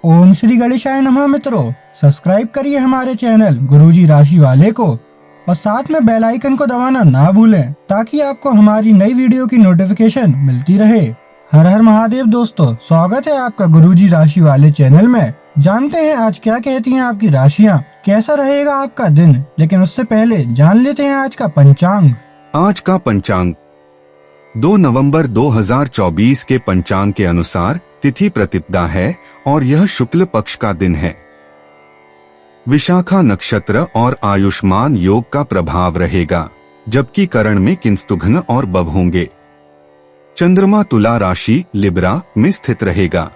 ओम श्री गणेशाय नमः। मित्रों, सब्सक्राइब करिए हमारे चैनल गुरुजी राशि वाले को और साथ में बेल आइकन को दबाना ना भूलें ताकि आपको हमारी नई वीडियो की नोटिफिकेशन मिलती रहे। हर हर महादेव दोस्तों, स्वागत है आपका गुरुजी राशि वाले चैनल में। जानते हैं आज क्या कहती हैं आपकी राशियां, कैसा रहेगा आपका दिन। लेकिन उससे पहले जान लेते हैं आज का पंचांग। आज का पंचांग 2 नवंबर 2024 के पंचांग के अनुसार तिथि प्रतिपदा है और यह शुक्ल पक्ष का दिन है। विशाखा नक्षत्र और आयुष्मान योग का प्रभाव रहेगा, जबकि करण में किंस्तुघ्न और बभ होंगे। चंद्रमा तुला राशि लिब्रा में स्थित रहेगा।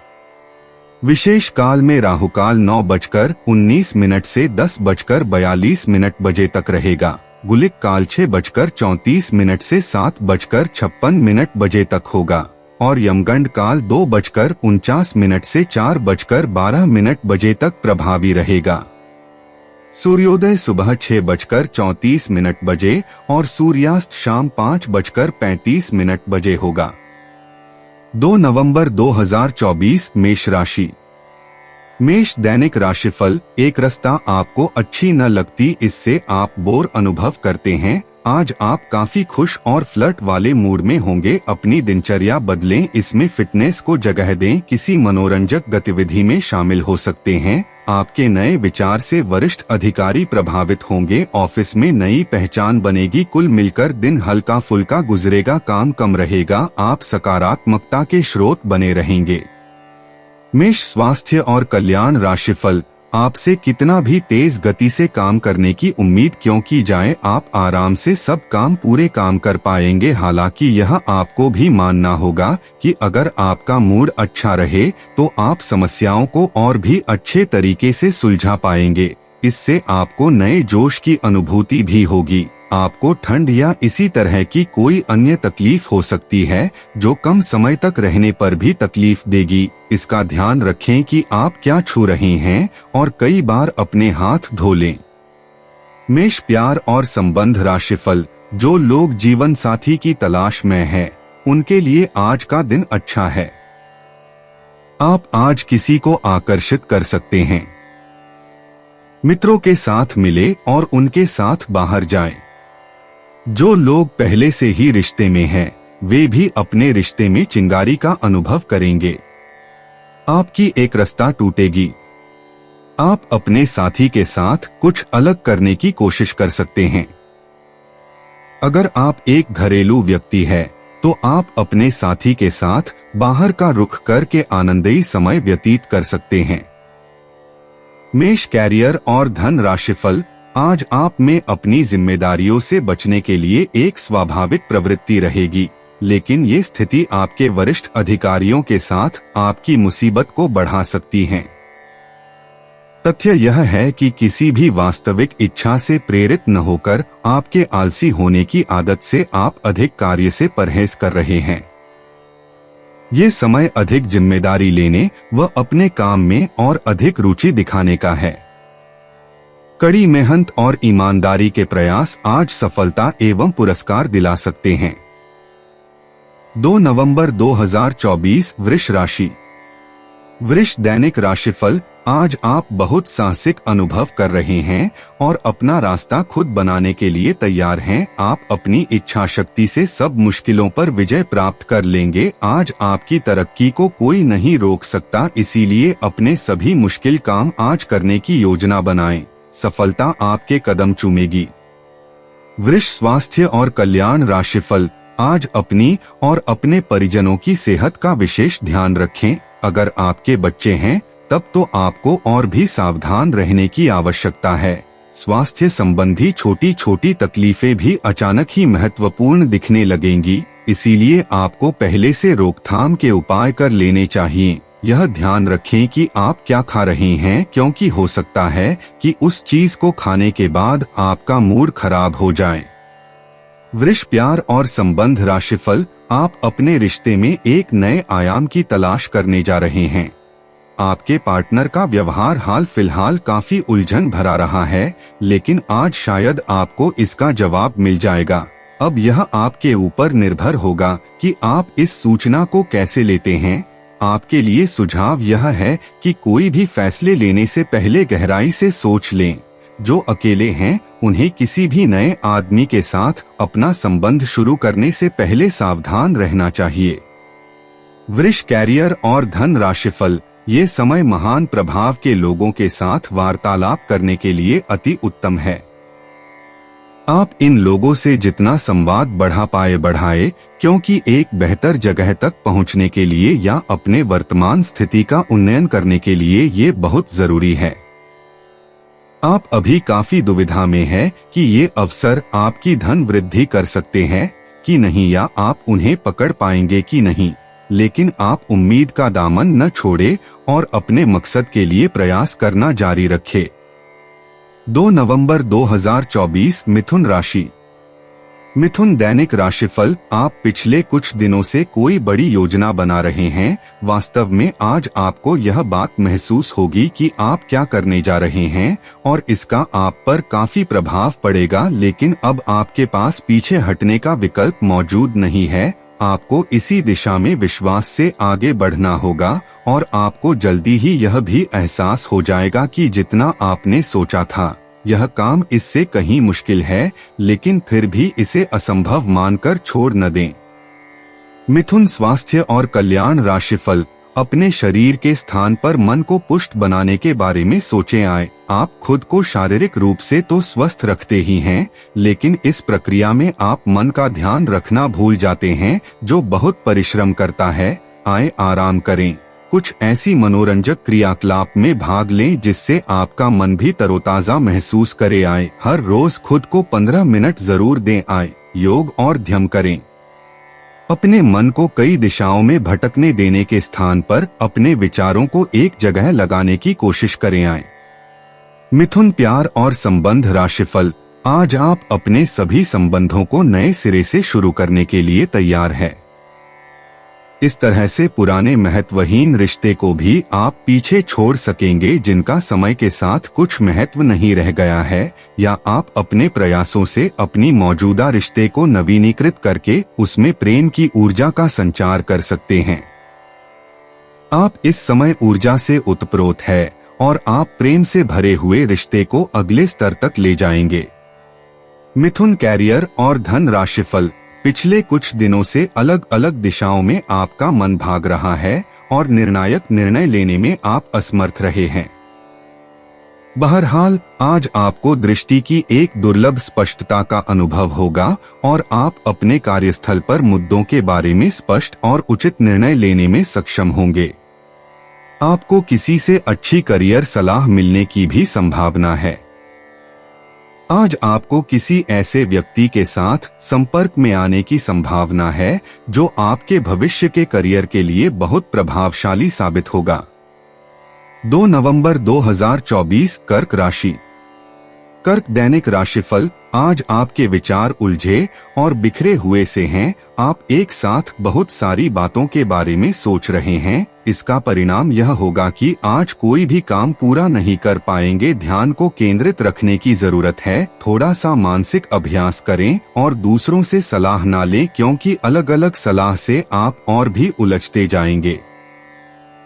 विशेष काल में राहुकाल 9:19 से 10:42 बजे तक रहेगा। गुलिक काल 6:34 से 7:56 बजे तक होगा और यमगंड काल 2:49 से 4:12 बजे तक प्रभावी रहेगा। सूर्योदय सुबह 6:34 बजे और सूर्यास्त शाम 5:35 बजे होगा। 2 नवंबर 2024 मेष राशि। मेष दैनिक राशिफल। एक रास्ता आपको अच्छी न लगती, इससे आप बोर अनुभव करते हैं। आज आप काफी खुश और फ्लर्ट वाले मूड में होंगे। अपनी दिनचर्या बदलें, इसमें फिटनेस को जगह दें। किसी मनोरंजक गतिविधि में शामिल हो सकते हैं। आपके नए विचार से वरिष्ठ अधिकारी प्रभावित होंगे। ऑफिस में नई पहचान बनेगी। कुल मिलकर दिन हल्का फुल्का गुजरेगा, काम कम रहेगा। आप सकारात्मकता के स्रोत बने रहेंगे। मेष स्वास्थ्य और कल्याण राशिफल। आपसे कितना भी तेज गति से काम करने की उम्मीद क्यों की जाए, आप आराम से सब काम पूरे काम कर पाएंगे। हालांकि यह आपको भी मानना होगा कि अगर आपका मूड अच्छा रहे तो आप समस्याओं को और भी अच्छे तरीके से सुलझा पाएंगे। इससे आपको नए जोश की अनुभूति भी होगी। आपको ठंड या इसी तरह की कोई अन्य तकलीफ हो सकती है जो कम समय तक रहने पर भी तकलीफ देगी। इसका ध्यान रखें कि आप क्या छू रहे हैं और कई बार अपने हाथ धो लें। मेष प्यार और संबंध राशिफल। जो लोग जीवन साथी की तलाश में हैं, उनके लिए आज का दिन अच्छा है। आप आज किसी को आकर्षित कर सकते हैं। मित्रों के साथ मिले और उनके साथ बाहर जाएं। जो लोग पहले से ही रिश्ते में हैं, वे भी अपने रिश्ते में चिंगारी का अनुभव करेंगे। आपकी एक रास्ता टूटेगी। आप अपने साथी के साथ कुछ अलग करने की कोशिश कर सकते हैं। अगर आप एक घरेलू व्यक्ति है तो आप अपने साथी के साथ बाहर का रुख करके आनंदमयी समय व्यतीत कर सकते हैं। मेष कैरियर और धन राशिफल। आज आप में अपनी जिम्मेदारियों से बचने के लिए एक स्वाभाविक प्रवृत्ति रहेगी, लेकिन ये स्थिति आपके वरिष्ठ अधिकारियों के साथ आपकी मुसीबत को बढ़ा सकती है। तथ्य यह है कि किसी भी वास्तविक इच्छा से प्रेरित न होकर आपके आलसी होने की आदत से आप अधिक कार्य से परहेज कर रहे हैं। ये समय अधिक जिम्मेदारी लेने व अपने काम में और अधिक रुचि दिखाने का है। कड़ी मेहनत और ईमानदारी के प्रयास आज सफलता एवं पुरस्कार दिला सकते हैं। 2 नवंबर 2024 वृष राशि। वृष दैनिक राशिफल। आज आप बहुत साहसिक अनुभव कर रहे हैं और अपना रास्ता खुद बनाने के लिए तैयार हैं। आप अपनी इच्छा शक्ति से सब मुश्किलों पर विजय प्राप्त कर लेंगे। आज आपकी तरक्की को कोई नहीं रोक सकता, इसीलिए अपने सभी मुश्किल काम आज करने की योजना बनाएं। सफलता आपके कदम चूमेगी। वृष स्वास्थ्य और कल्याण राशिफल। आज अपनी और अपने परिजनों की सेहत का विशेष ध्यान रखें। अगर आपके बच्चे हैं तब तो आपको और भी सावधान रहने की आवश्यकता है। स्वास्थ्य संबंधी छोटी छोटी तकलीफें भी अचानक ही महत्वपूर्ण दिखने लगेंगी, इसीलिए आपको पहले से रोकथाम के उपाय कर लेने चाहिए। यह ध्यान रखें कि आप क्या खा रहे हैं, क्योंकि हो सकता है कि उस चीज को खाने के बाद आपका मूड खराब हो जाए। वृष प्यार और संबंध राशिफल। आप अपने रिश्ते में एक नए आयाम की तलाश करने जा रहे हैं। आपके पार्टनर का व्यवहार हाल फिलहाल काफी उलझन भरा रहा है, लेकिन आज शायद आपको इसका जवाब मिल जाएगा। अब यह आपके ऊपर निर्भर होगा कि आप इस सूचना को कैसे लेते हैं। आपके लिए सुझाव यह है कि कोई भी फैसले लेने से पहले गहराई से सोच लें। जो अकेले हैं उन्हें किसी भी नए आदमी के साथ अपना संबंध शुरू करने से पहले सावधान रहना चाहिए। वृष कैरियर और धन राशिफल। ये समय महान प्रभाव के लोगों के साथ वार्तालाप करने के लिए अति उत्तम है। आप इन लोगों से जितना संवाद बढ़ा पाए बढ़ाए, क्योंकि एक बेहतर जगह तक पहुंचने के लिए या अपने वर्तमान स्थिति का उन्नयन करने के लिए ये बहुत जरूरी है। आप अभी काफी दुविधा में हैं कि ये अवसर आपकी धन वृद्धि कर सकते हैं कि नहीं, या आप उन्हें पकड़ पाएंगे कि नहीं, लेकिन आप उम्मीद का दामन न छोड़े और अपने मकसद के लिए प्रयास करना जारी रखें। 2 नवंबर 2024 मिथुन राशि। मिथुन दैनिक राशिफल। आप पिछले कुछ दिनों से कोई बड़ी योजना बना रहे हैं। वास्तव में आज आपको यह बात महसूस होगी कि आप क्या करने जा रहे हैं और इसका आप पर काफी प्रभाव पड़ेगा, लेकिन अब आपके पास पीछे हटने का विकल्प मौजूद नहीं है। आपको इसी दिशा में विश्वास से आगे बढ़ना होगा और आपको जल्दी ही यह भी एहसास हो जाएगा कि जितना आपने सोचा था यह काम इससे कहीं मुश्किल है, लेकिन फिर भी इसे असंभव मानकर छोड़ न दें। मिथुन स्वास्थ्य और कल्याण राशिफल। अपने शरीर के स्थान पर मन को पुष्ट बनाने के बारे में सोचें। आप खुद को शारीरिक रूप से तो स्वस्थ रखते ही हैं, लेकिन इस प्रक्रिया में आप मन का ध्यान रखना भूल जाते हैं जो बहुत परिश्रम करता है। आराम करें। कुछ ऐसी मनोरंजक क्रियाकलाप में भाग लें जिससे आपका मन भी तरोताजा महसूस करे। हर रोज खुद को 15 मिनट जरूर दें। योग और ध्यान करें। अपने मन को कई दिशाओं में भटकने देने के स्थान पर अपने विचारों को एक जगह लगाने की कोशिश करें। मिथुन प्यार और संबंध राशिफल। आज आप अपने सभी संबंधों को नए सिरे से शुरू करने के लिए तैयार हैं। इस तरह से पुराने महत्वहीन रिश्ते को भी आप पीछे छोड़ सकेंगे जिनका समय के साथ कुछ महत्व नहीं रह गया है, या आप अपने प्रयासों से अपनी मौजूदा रिश्ते को नवीनीकृत करके उसमें प्रेम की ऊर्जा का संचार कर सकते हैं। आप इस समय ऊर्जा से उत्प्रोत है और आप प्रेम से भरे हुए रिश्ते को अगले स्तर तक ले जाएंगे। मिथुन कैरियर और धन राशिफल। पिछले कुछ दिनों से अलग अलग दिशाओं में आपका मन भाग रहा है और निर्णायक निर्णय लेने में आप असमर्थ रहे हैं। बहरहाल आज आपको दृष्टि की एक दुर्लभ स्पष्टता का अनुभव होगा और आप अपने कार्यस्थल पर मुद्दों के बारे में स्पष्ट और उचित निर्णय लेने में सक्षम होंगे। आपको किसी से अच्छी करियर सलाह मिलने की भी संभावना है। आज आपको किसी ऐसे व्यक्ति के साथ संपर्क में आने की संभावना है जो आपके भविष्य के करियर के लिए बहुत प्रभावशाली साबित होगा। 2 नवंबर 2024 कर्क राशि। कर्क दैनिक राशिफल। आज आपके विचार उलझे और बिखरे हुए से हैं। आप एक साथ बहुत सारी बातों के बारे में सोच रहे हैं। इसका परिणाम यह होगा कि आज कोई भी काम पूरा नहीं कर पाएंगे। ध्यान को केंद्रित रखने की जरूरत है। थोड़ा सा मानसिक अभ्यास करें और दूसरों से सलाह ना लें, क्योंकि अलग अलग सलाह से आप और भी उलझते जाएंगे।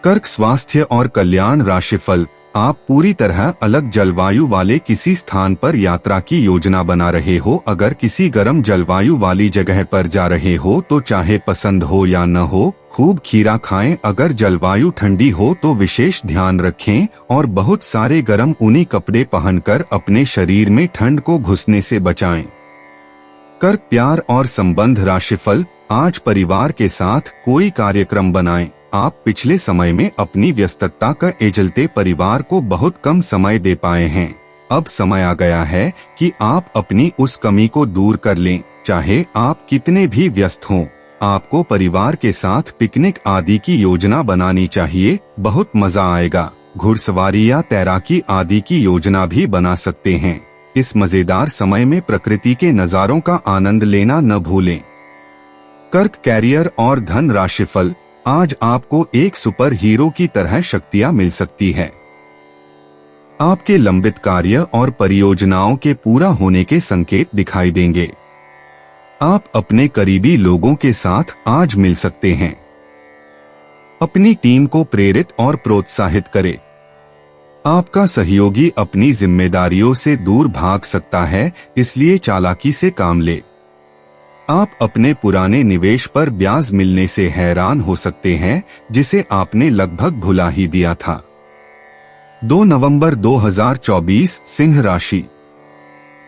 कर्क स्वास्थ्य और कल्याण राशिफल। आप पूरी तरह अलग जलवायु वाले किसी स्थान पर यात्रा की योजना बना रहे हो। अगर किसी गर्म जलवायु वाली जगह पर जा रहे हो तो चाहे पसंद हो या न हो, खूब खीरा खाएं। अगर जलवायु ठंडी हो तो विशेष ध्यान रखें और बहुत सारे गर्म ऊनी कपड़े पहनकर अपने शरीर में ठंड को घुसने से बचाएं। कर्क प्यार और संबंध राशिफल। आज परिवार के साथ कोई कार्यक्रम बनाएं। आप पिछले समय में अपनी व्यस्तता का चलते परिवार को बहुत कम समय दे पाए हैं। अब समय आ गया है कि आप अपनी उस कमी को दूर कर लें। चाहे आप कितने भी व्यस्त हों, आपको परिवार के साथ पिकनिक आदि की योजना बनानी चाहिए। बहुत मजा आएगा। घुड़सवारी या तैराकी आदि की योजना भी बना सकते हैं। इस मजेदार समय में प्रकृति के नजारों का आनंद लेना न भूलें। कर्क कैरियर और धन राशिफल। आज आपको एक सुपर हीरो की तरह शक्तियां मिल सकती है। आपके लंबित कार्य और परियोजनाओं के पूरा होने के संकेत दिखाई देंगे। आप अपने करीबी लोगों के साथ आज मिल सकते हैं। अपनी टीम को प्रेरित और प्रोत्साहित करें। आपका सहयोगी अपनी जिम्मेदारियों से दूर भाग सकता है, इसलिए चालाकी से काम ले। आप अपने पुराने निवेश पर ब्याज मिलने से हैरान हो सकते हैं, जिसे आपने लगभग भुला ही दिया था। 2 नवंबर 2024 सिंह राशि।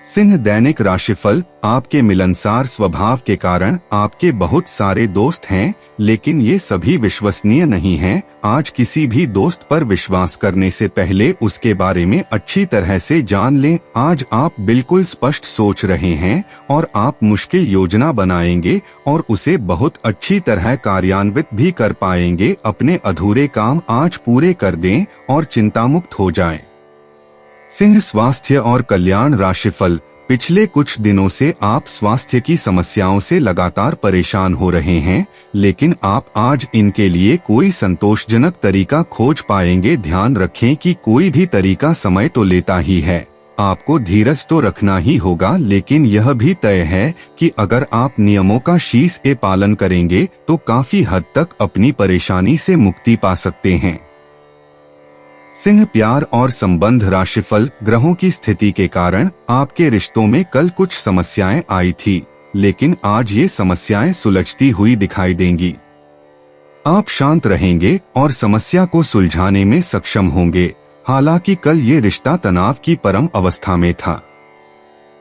सिंह दैनिक राशिफल। आपके मिलनसार स्वभाव के कारण आपके बहुत सारे दोस्त हैं, लेकिन ये सभी विश्वसनीय नहीं हैं। आज किसी भी दोस्त पर विश्वास करने से पहले उसके बारे में अच्छी तरह से जान लें। आज आप बिल्कुल स्पष्ट सोच रहे हैं और आप मुश्किल योजना बनाएंगे और उसे बहुत अच्छी तरह कार्यान्वित भी कर पाएंगे। अपने अधूरे काम आज पूरे कर दें और चिंतामुक्त हो जाएं। सिंह स्वास्थ्य और कल्याण राशिफल। पिछले कुछ दिनों से आप स्वास्थ्य की समस्याओं से लगातार परेशान हो रहे हैं, लेकिन आप आज इनके लिए कोई संतोषजनक तरीका खोज पाएंगे। ध्यान रखें कि कोई भी तरीका समय तो लेता ही है। आपको धीरज तो रखना ही होगा, लेकिन यह भी तय है कि अगर आप नियमों का शीश से पालन करेंगे तो काफी हद तक अपनी परेशानी से मुक्ति पा सकते हैं। सिंह प्यार और संबंध राशिफल। ग्रहों की स्थिति के कारण आपके रिश्तों में कल कुछ समस्याएं आई थी, लेकिन आज ये समस्याएं सुलझती हुई दिखाई देंगी। आप शांत रहेंगे और समस्या को सुलझाने में सक्षम होंगे। हालांकि कल ये रिश्ता तनाव की परम अवस्था में था।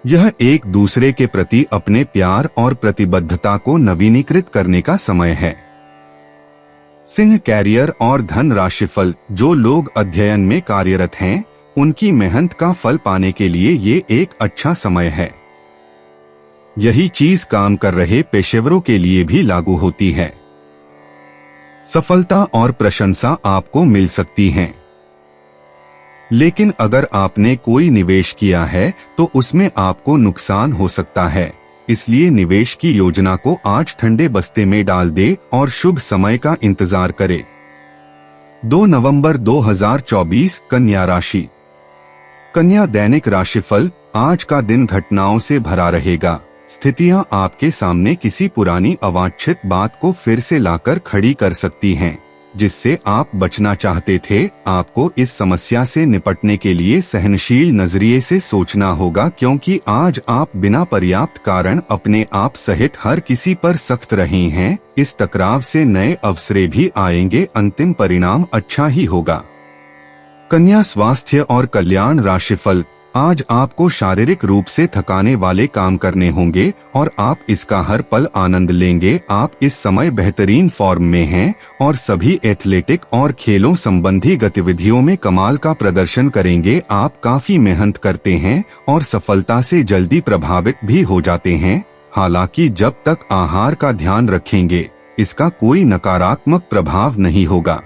यह एक दूसरे के प्रति अपने प्यार और प्रतिबद्धता को नवीनीकृत करने का समय है। सिंह कैरियर और धन राशिफल। जो लोग अध्ययन में कार्यरत हैं, उनकी मेहनत का फल पाने के लिए ये एक अच्छा समय है। यही चीज काम कर रहे पेशेवरों के लिए भी लागू होती है। सफलता और प्रशंसा आपको मिल सकती हैं, लेकिन अगर आपने कोई निवेश किया है तो उसमें आपको नुकसान हो सकता है। इसलिए निवेश की योजना को आज ठंडे बस्ते में डाल दे और शुभ समय का इंतजार करे। 2 नवंबर 2024 कन्या राशि। कन्या दैनिक राशिफल। आज का दिन घटनाओं से भरा रहेगा। स्थितियां आपके सामने किसी पुरानी अवांछित बात को फिर से लाकर खड़ी कर सकती हैं, जिससे आप बचना चाहते थे। आपको इस समस्या से निपटने के लिए सहनशील नजरिए से सोचना होगा, क्योंकि आज आप बिना पर्याप्त कारण अपने आप सहित हर किसी पर सख्त रहे हैं। इस टकराव से नए अवसरें भी आएंगे। अंतिम परिणाम अच्छा ही होगा। कन्या स्वास्थ्य और कल्याण राशिफल। आज आपको शारीरिक रूप से थकाने वाले काम करने होंगे और आप इसका हर पल आनंद लेंगे। आप इस समय बेहतरीन फॉर्म में हैं और सभी एथलेटिक और खेलों संबंधी गतिविधियों में कमाल का प्रदर्शन करेंगे। आप काफी मेहनत करते हैं और सफलता से जल्दी प्रभावित भी हो जाते हैं। हालांकि जब तक आहार का ध्यान रखेंगे, इसका कोई नकारात्मक प्रभाव नहीं होगा।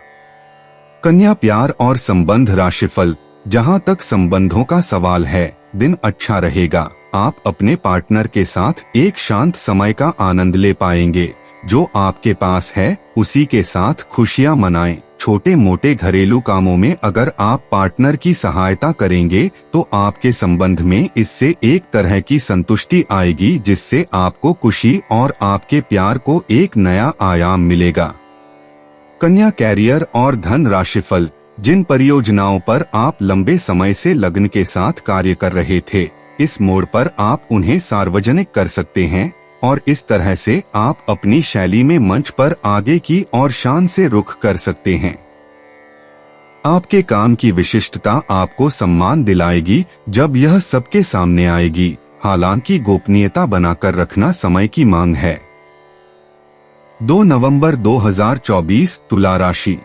कन्या प्यार और संबंध राशिफल। जहां तक संबंधों का सवाल है, दिन अच्छा रहेगा। आप अपने पार्टनर के साथ एक शांत समय का आनंद ले पाएंगे। जो आपके पास है उसी के साथ खुशियां मनाएं। छोटे मोटे घरेलू कामों में अगर आप पार्टनर की सहायता करेंगे तो आपके संबंध में इससे एक तरह की संतुष्टि आएगी, जिससे आपको खुशी और आपके प्यार को एक नया आयाम मिलेगा। कन्या कैरियर और धन राशिफल। जिन परियोजनाओं पर आप लंबे समय से लगन के साथ कार्य कर रहे थे, इस मोड़ पर आप उन्हें सार्वजनिक कर सकते हैं और इस तरह से आप अपनी शैली में मंच पर आगे की और शान से रुख कर सकते हैं। आपके काम की विशिष्टता आपको सम्मान दिलाएगी जब यह सबके सामने आएगी। हालांकि गोपनीयता बनाकर रखना समय की मांग है। 2 नवंबर 2024 तुला राशि।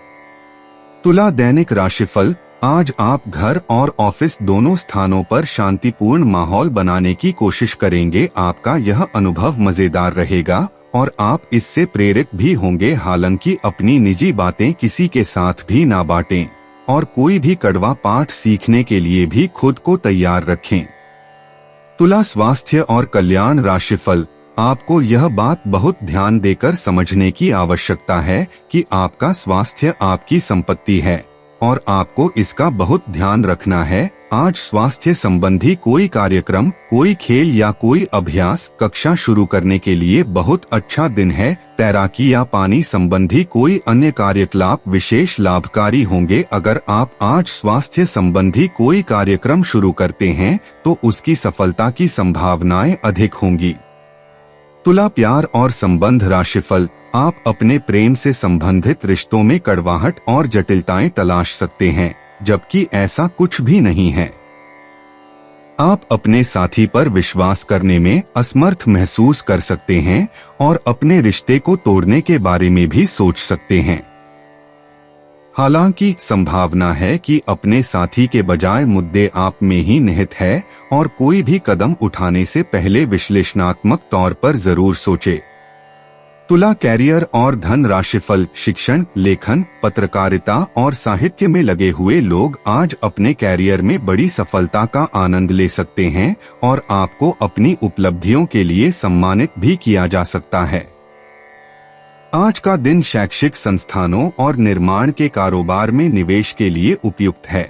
तुला दैनिक राशिफल। आज आप घर और ऑफिस दोनों स्थानों पर शांतिपूर्ण माहौल बनाने की कोशिश करेंगे। आपका यह अनुभव मजेदार रहेगा और आप इससे प्रेरित भी होंगे। हालांकि अपनी निजी बातें किसी के साथ भी ना बांटें और कोई भी कड़वा पाठ सीखने के लिए भी खुद को तैयार रखें। तुला स्वास्थ्य और कल्याण राशिफल। आपको यह बात बहुत ध्यान देकर समझने की आवश्यकता है कि आपका स्वास्थ्य आपकी संपत्ति है और आपको इसका बहुत ध्यान रखना है। आज स्वास्थ्य संबंधी कोई कार्यक्रम, कोई खेल या कोई अभ्यास कक्षा शुरू करने के लिए बहुत अच्छा दिन है। तैराकी या पानी संबंधी कोई अन्य कार्यकलाप विशेष लाभकारी होंगे। अगर आप आज स्वास्थ्य संबंधी कोई कार्यक्रम शुरू करते हैं तो उसकी सफलता की संभावनाएं अधिक होंगी। तुला प्यार और संबंध राशिफल, आप अपने प्रेम से संबंधित रिश्तों में कड़वाहट और जटिलताएं तलाश सकते हैं, जबकि ऐसा कुछ भी नहीं है। आप अपने साथी पर विश्वास करने में असमर्थ महसूस कर सकते हैं और अपने रिश्ते को तोड़ने के बारे में भी सोच सकते हैं। हालांकि संभावना है कि अपने साथी के बजाय मुद्दे आप में ही निहित है और कोई भी कदम उठाने से पहले विश्लेषणात्मक तौर पर जरूर सोचे। तुला कैरियर और धन राशिफल, शिक्षण, लेखन, पत्रकारिता और साहित्य में लगे हुए लोग आज अपने कैरियर में बड़ी सफलता का आनंद ले सकते हैं और आपको अपनी उपलब्धियों के लिए सम्मानित भी किया जा सकता है। आज का दिन शैक्षिक संस्थानों और निर्माण के कारोबार में निवेश के लिए उपयुक्त है।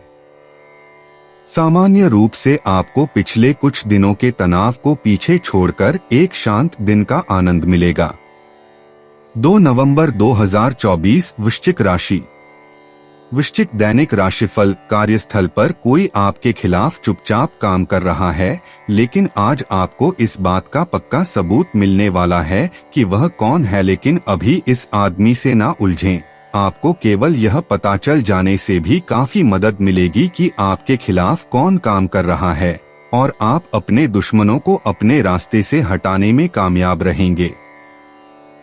सामान्य रूप से आपको पिछले कुछ दिनों के तनाव को पीछे छोड़कर एक शांत दिन का आनंद मिलेगा। 2 नवंबर 2024, वृश्चिक राशि। वृश्चिक दैनिक राशिफल, कार्यस्थल पर कोई आपके खिलाफ चुपचाप काम कर रहा है, लेकिन आज आपको इस बात का पक्का सबूत मिलने वाला है कि वह कौन है। लेकिन अभी इस आदमी से ना उलझें। आपको केवल यह पता चल जाने से भी काफी मदद मिलेगी कि आपके खिलाफ कौन काम कर रहा है और आप अपने दुश्मनों को अपने रास्ते से हटाने में कामयाब रहेंगे।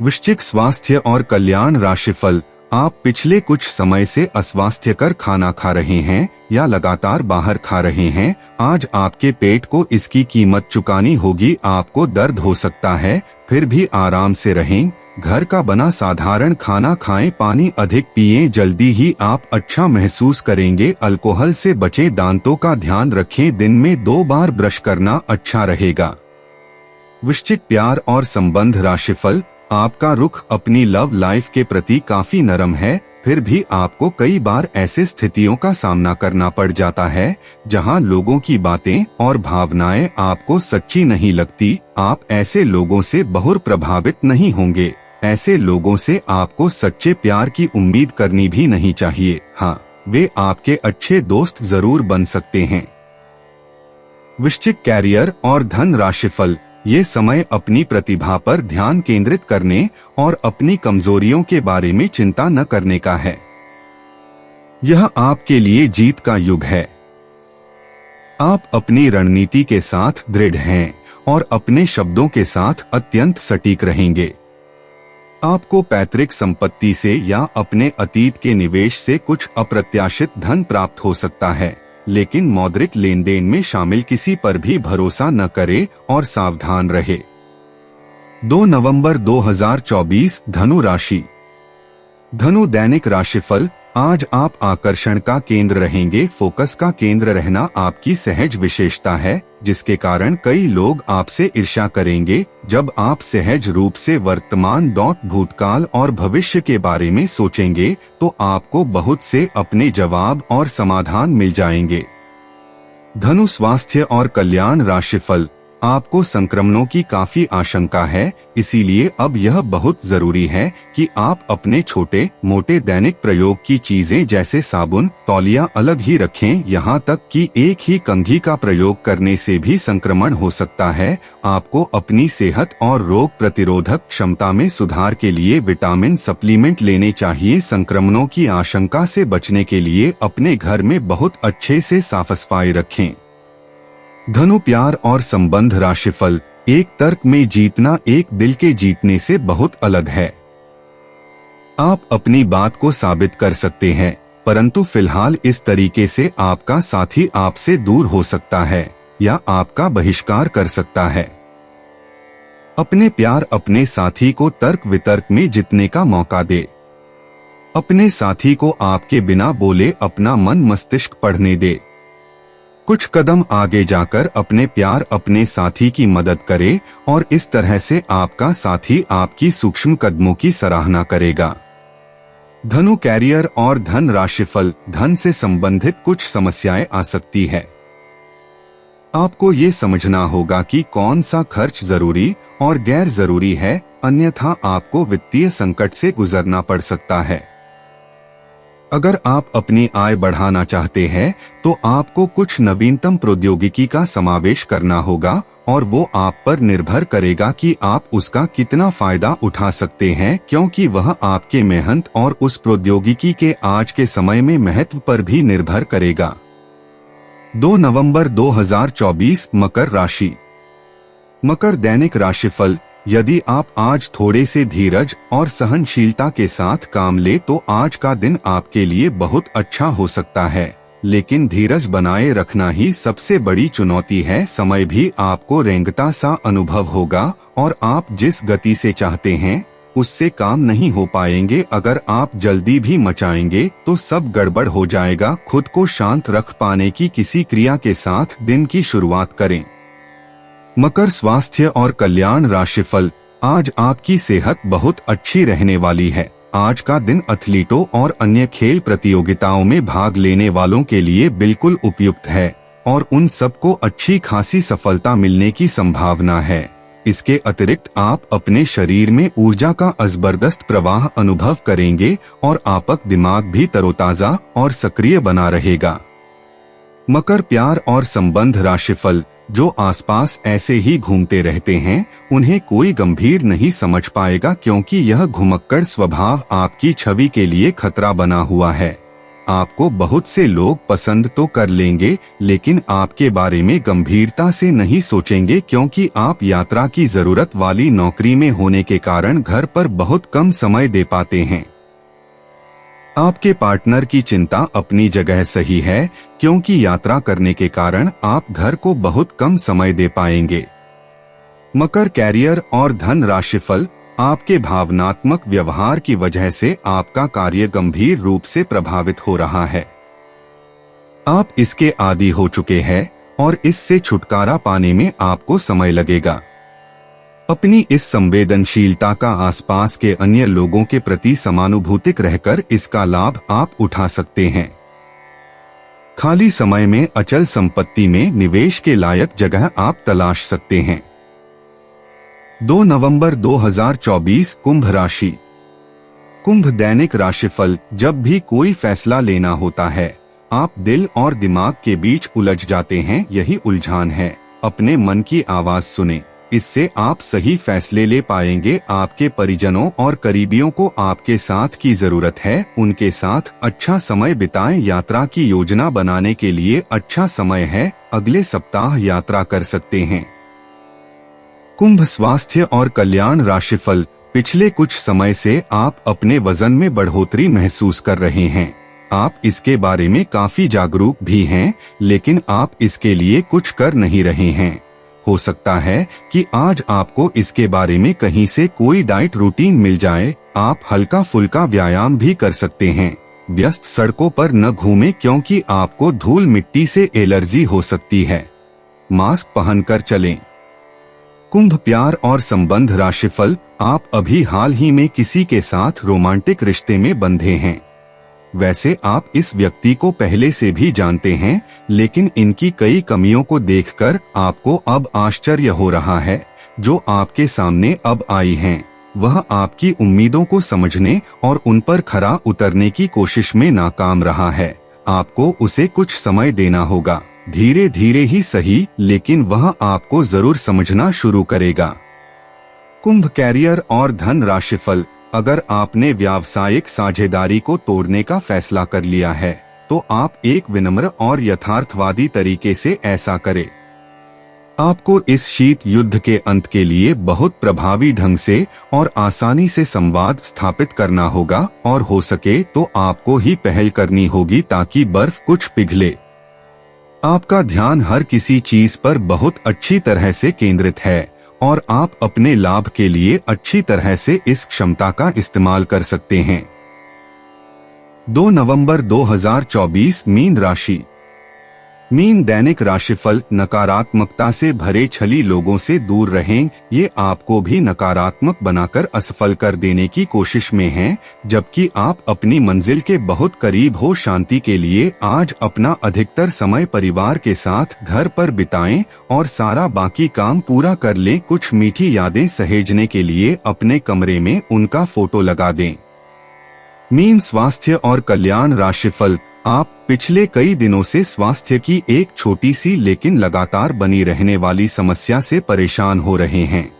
वृश्चिक स्वास्थ्य और कल्याण राशिफल, आप पिछले कुछ समय से अस्वास्थ्यकर खाना खा रहे हैं या लगातार बाहर खा रहे हैं। आज आपके पेट को इसकी कीमत चुकानी होगी। आपको दर्द हो सकता है, फिर भी आराम से रहें। घर का बना साधारण खाना खाएं, पानी अधिक पिएं, जल्दी ही आप अच्छा महसूस करेंगे। अल्कोहल से बचें, दांतों का ध्यान रखें, दिन में 2 बार ब्रश करना अच्छा रहेगा। वृश्चिक प्यार और संबंध राशिफल, आपका रुख अपनी लव लाइफ के प्रति काफी नरम है, फिर भी आपको कई बार ऐसे स्थितियों का सामना करना पड़ जाता है जहां लोगों की बातें और भावनाएं आपको सच्ची नहीं लगती। आप ऐसे लोगों से बहुत प्रभावित नहीं होंगे। ऐसे लोगों से आपको सच्चे प्यार की उम्मीद करनी भी नहीं चाहिए। हाँ, वे आपके अच्छे दोस्त जरूर बन सकते हैं। वृश्चिक कैरियर और धन राशिफल, ये समय अपनी प्रतिभा पर ध्यान केंद्रित करने और अपनी कमजोरियों के बारे में चिंता न करने का है। यह आपके लिए जीत का युग है। आप अपनी रणनीति के साथ दृढ़ हैं और अपने शब्दों के साथ अत्यंत सटीक रहेंगे। आपको पैतृक संपत्ति से या अपने अतीत के निवेश से कुछ अप्रत्याशित धन प्राप्त हो सकता है, लेकिन मौद्रिक लेन देन में शामिल किसी पर भी भरोसा न करें और सावधान रहे। 2 नवंबर 2024, धनु राशि। धनु दैनिक राशिफल, आज आप आकर्षण का केंद्र रहेंगे। फोकस का केंद्र रहना आपकी सहज विशेषता है, जिसके कारण कई लोग आपसे ईर्ष्या करेंगे। जब आप सहज रूप से वर्तमान, भूतकाल और भविष्य के बारे में सोचेंगे तो आपको बहुत से अपने जवाब और समाधान मिल जाएंगे। धनु स्वास्थ्य और कल्याण राशिफल, आपको संक्रमणों की काफी आशंका है, इसीलिए अब यह बहुत जरूरी है कि आप अपने छोटे मोटे दैनिक प्रयोग की चीजें जैसे साबुन, तौलिया अलग ही रखें। यहाँ तक कि एक ही कंघी का प्रयोग करने से भी संक्रमण हो सकता है। आपको अपनी सेहत और रोग प्रतिरोधक क्षमता में सुधार के लिए विटामिन सप्लीमेंट लेने चाहिए। संक्रमणों की आशंका से बचने के लिए अपने घर में बहुत अच्छे से साफ सफाई रखें। धनु प्यार और संबंध राशिफल, एक तर्क में जीतना एक दिल के जीतने से बहुत अलग है। आप अपनी बात को साबित कर सकते हैं, परंतु फिलहाल इस तरीके से आपका साथी आपसे दूर हो सकता है या आपका बहिष्कार कर सकता है। अपने प्यार अपने साथी को तर्क वितर्क में जीतने का मौका दे। अपने साथी को आपके बिना बोले अपना मन मस्तिष्क पढ़ने दे। कुछ कदम आगे जाकर अपने प्यार अपने साथी की मदद करे और इस तरह से आपका साथी आपकी सूक्ष्म कदमों की सराहना करेगा। धनु कैरियर और धन राशिफल, धन से संबंधित कुछ समस्याएं आ सकती है। आपको ये समझना होगा कि कौन सा खर्च जरूरी और गैर जरूरी है, अन्यथा आपको वित्तीय संकट से गुजरना पड़ सकता है। अगर आप अपनी आय बढ़ाना चाहते हैं तो आपको कुछ नवीनतम प्रौद्योगिकी का समावेश करना होगा और वो आप पर निर्भर करेगा कि आप उसका कितना फायदा उठा सकते हैं, क्योंकि वह आपके मेहनत और उस प्रौद्योगिकी के आज के समय में महत्व पर भी निर्भर करेगा। 2 नवंबर 2024 मकर राशि। मकर दैनिक राशिफल। यदि आप आज थोड़े से धीरज और सहनशीलता के साथ काम ले तो आज का दिन आपके लिए बहुत अच्छा हो सकता है, लेकिन धीरज बनाए रखना ही सबसे बड़ी चुनौती है। समय भी आपको रेंगता सा अनुभव होगा और आप जिस गति से चाहते हैं उससे काम नहीं हो पाएंगे। अगर आप जल्दी भी मचाएंगे तो सब गड़बड़ हो जाएगा। खुद को शांत रख पाने की किसी क्रिया के साथ दिन की शुरुआत करें। मकर स्वास्थ्य और कल्याण राशिफल। आज आपकी सेहत बहुत अच्छी रहने वाली है। आज का दिन एथलीटों और अन्य खेल प्रतियोगिताओं में भाग लेने वालों के लिए बिल्कुल उपयुक्त है और उन सबको अच्छी खासी सफलता मिलने की संभावना है। इसके अतिरिक्त आप अपने शरीर में ऊर्जा का जबरदस्त प्रवाह अनुभव करेंगे और आपका दिमाग भी तरोताजा और सक्रिय बना रहेगा। मकर प्यार और संबंध राशिफल। जो आसपास ऐसे ही घूमते रहते हैं उन्हें कोई गंभीर नहीं समझ पाएगा, क्योंकि यह घुमक्कड़ स्वभाव आपकी छवि के लिए खतरा बना हुआ है। आपको बहुत से लोग पसंद तो कर लेंगे, लेकिन आपके बारे में गंभीरता से नहीं सोचेंगे, क्योंकि आप यात्रा की जरूरत वाली नौकरी में होने के कारण घर पर बहुत कम समय दे पाते हैं। आपके पार्टनर की चिंता अपनी जगह सही है, क्योंकि यात्रा करने के कारण आप घर को बहुत कम समय दे पाएंगे। मकर कैरियर और धन राशिफल। आपके भावनात्मक व्यवहार की वजह से आपका कार्य गंभीर रूप से प्रभावित हो रहा है। आप इसके आदी हो चुके हैं और इससे छुटकारा पाने में आपको समय लगेगा। अपनी इस संवेदनशीलता का आसपास के अन्य लोगों के प्रति समानुभूतिक रहकर इसका लाभ आप उठा सकते हैं। खाली समय में अचल संपत्ति में निवेश के लायक जगह आप तलाश सकते हैं। 2 नवंबर 2024 कुंभ राशि। कुंभ दैनिक राशिफल। जब भी कोई फैसला लेना होता है आप दिल और दिमाग के बीच उलझ जाते हैं। यही उलझान है। अपने मन की आवाज सुने, इससे आप सही फैसले ले पाएंगे। आपके परिजनों और करीबियों को आपके साथ की जरूरत है, उनके साथ अच्छा समय बिताएं। यात्रा की योजना बनाने के लिए अच्छा समय है, अगले सप्ताह यात्रा कर सकते हैं। कुंभ स्वास्थ्य और कल्याण राशिफल। पिछले कुछ समय से आप अपने वजन में बढ़ोतरी महसूस कर रहे हैं। आप इसके बारे में काफी जागरूक भी हैं, लेकिन आप इसके लिए कुछ कर नहीं रहे हैं। हो सकता है कि आज आपको इसके बारे में कहीं से कोई डाइट रूटीन मिल जाए। आप हल्का फुल्का व्यायाम भी कर सकते हैं। व्यस्त सड़कों पर न घूमें, क्योंकि आपको धूल मिट्टी से एलर्जी हो सकती है। मास्क पहनकर चलें। कुंभ प्यार और संबंध राशिफल। आप अभी हाल ही में किसी के साथ रोमांटिक रिश्ते में बंधे हैं। वैसे आप इस व्यक्ति को पहले से भी जानते हैं, लेकिन इनकी कई कमियों को देखकर आपको अब आश्चर्य हो रहा है। जो आपके सामने अब आई हैं, वह आपकी उम्मीदों को समझने और उन पर खरा उतरने की कोशिश में नाकाम रहा है। आपको उसे कुछ समय देना होगा। धीरे धीरे ही सही, लेकिन वह आपको जरूर समझना शुरू करेगा। कुंभ कैरियर और धन राशिफल। अगर आपने व्यावसायिक साझेदारी को तोड़ने का फैसला कर लिया है तो आप एक विनम्र और यथार्थवादी तरीके से ऐसा करें। आपको इस शीत युद्ध के अंत के लिए बहुत प्रभावी ढंग से और आसानी से संवाद स्थापित करना होगा, और हो सके तो आपको ही पहल करनी होगी ताकि बर्फ कुछ पिघले। आपका ध्यान हर किसी चीज पर बहुत अच्छी तरह से केंद्रित है और आप अपने लाभ के लिए अच्छी तरह से इस क्षमता का इस्तेमाल कर सकते हैं। 2 नवंबर 2024 मीन राशि। मीन दैनिक राशिफल नकारात्मकता से भरे छली लोगों से दूर रहें। ये आपको भी नकारात्मक बनाकर असफल कर देने की कोशिश में हैं, जबकि आप अपनी मंजिल के बहुत करीब हो। शांति के लिए आज अपना अधिकतर समय परिवार के साथ घर पर बिताएं और सारा बाकी काम पूरा कर लें। कुछ मीठी यादें सहेजने के लिए अपने कमरे में उनका फोटो लगा दें। मीन स्वास्थ्य और कल्याण राशिफल, आप पिछले कई दिनों से स्वास्थ्य की एक छोटी सी लेकिन लगातार बनी रहने वाली समस्या से परेशान हो रहे हैं।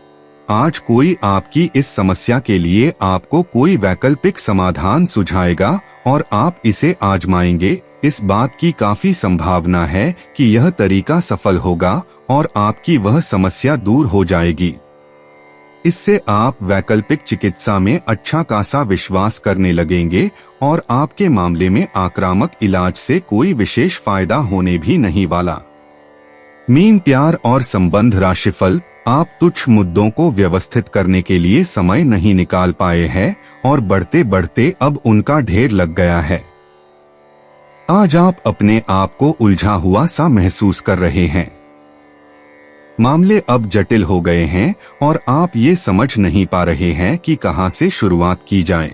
आज कोई आपकी इस समस्या के लिए आपको कोई वैकल्पिक समाधान सुझाएगा और आप इसे आजमाएंगे। इस बात की काफी संभावना है कि यह तरीका सफल होगा और आपकी वह समस्या दूर हो जाएगी। इससे आप वैकल्पिक चिकित्सा में अच्छा खासा विश्वास करने लगेंगे और आपके मामले में आक्रामक इलाज से कोई विशेष फायदा होने भी नहीं वाला। मीन प्यार और संबंध राशिफल, आप तुच्छ मुद्दों को व्यवस्थित करने के लिए समय नहीं निकाल पाए हैं और बढ़ते बढ़ते अब उनका ढेर लग गया है। आज आप अपने आप को उलझा हुआ सा महसूस कर रहे हैं। मामले अब जटिल हो गए हैं और आप ये समझ नहीं पा रहे हैं कि कहां से शुरुआत की जाए।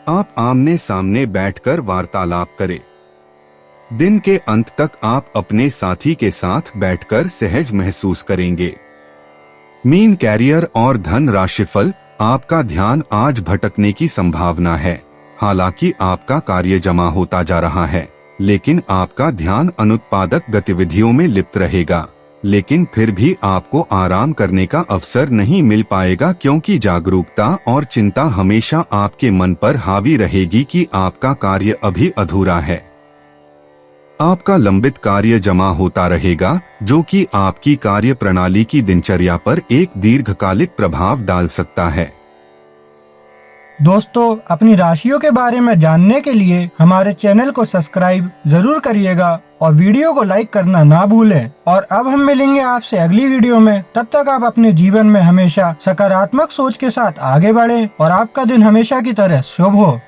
आप आमने सामने बैठकर वार्तालाप करें। दिन के अंत तक आप अपने साथी के साथ बैठकर सहज महसूस करेंगे। मीन कैरियर और धन राशिफल, आपका ध्यान आज भटकने की संभावना है। हालांकि आपका कार्य जमा होता जा रहा है, लेकिन आपका ध्यान अनुत्पादक गतिविधियों में लिप्त रहेगा। लेकिन फिर भी आपको आराम करने का अवसर नहीं मिल पाएगा, क्योंकि जागरूकता और चिंता हमेशा आपके मन पर हावी रहेगी कि आपका कार्य अभी अधूरा है। आपका लंबित कार्य जमा होता रहेगा, जो कि आपकी कार्य प्रणाली की दिनचर्या पर एक दीर्घकालिक प्रभाव डाल सकता है। दोस्तों, अपनी राशियों के बारे में जानने के लिए हमारे चैनल को सब्सक्राइब जरूर करिएगा और वीडियो को लाइक करना ना भूलें। और अब हम मिलेंगे आपसे अगली वीडियो में। तब तक आप अपने जीवन में हमेशा सकारात्मक सोच के साथ आगे बढ़ें और आपका दिन हमेशा की तरह शुभ हो।